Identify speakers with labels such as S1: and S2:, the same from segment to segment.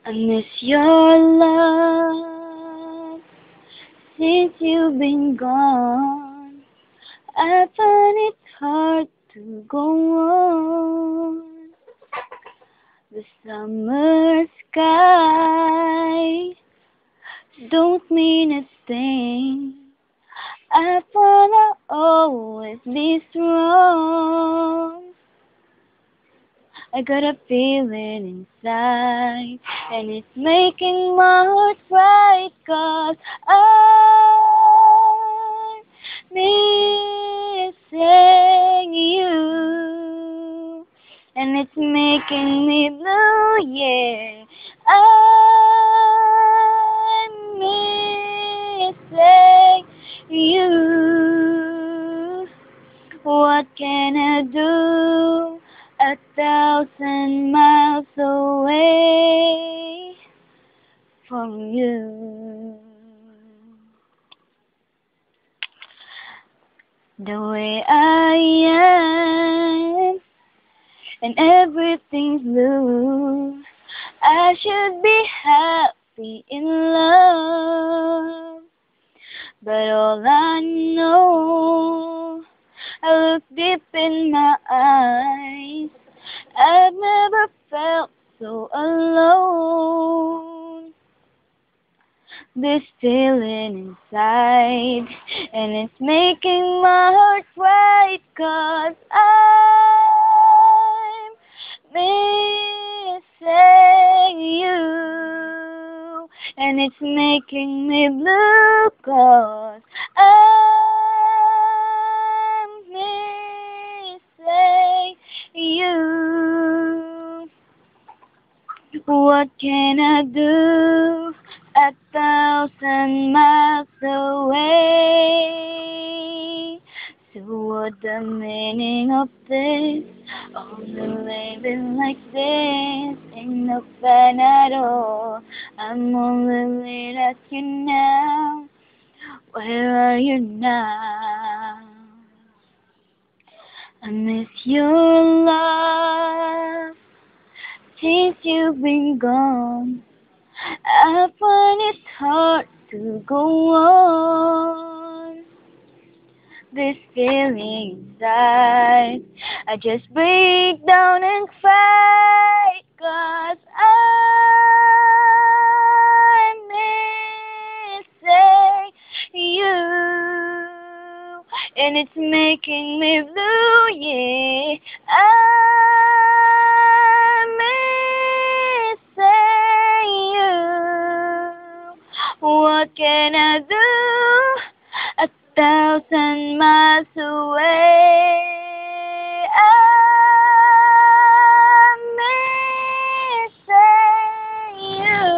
S1: I miss your love since you've been gone. I find it hard to go on. The summer sky don't mean a thing. I thought I'd always be strong. I got a feeling inside, and it's making my heart right, 'cause I'm missing you, and it's making me blue, yeah. I'm missing you. What can I do? 1,000 miles away from you. The way I am, and everything's blue. I should be happy in love, but all I know, I look deep in my eyes, I've never felt so alone. This feeling inside, and it's making my heart right, 'cause I'm missing you, and it's making me blue, 'cause I'm missing you. What can I do? 1,000 miles away. So what's the meaning of this? Only living like this ain't no fun at all. I'm only late at you now. Where are you now? I miss your love since you've been gone. I find it hard to go on. This feeling inside, I just break down and cry, 'cause I'm missing you, and it's making me blue, yeah. I'm missing you. What can I do? 1,000 miles away. I'm missing you.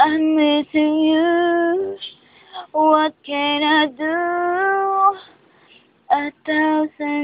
S1: I'm missing you. What can I do? 1,000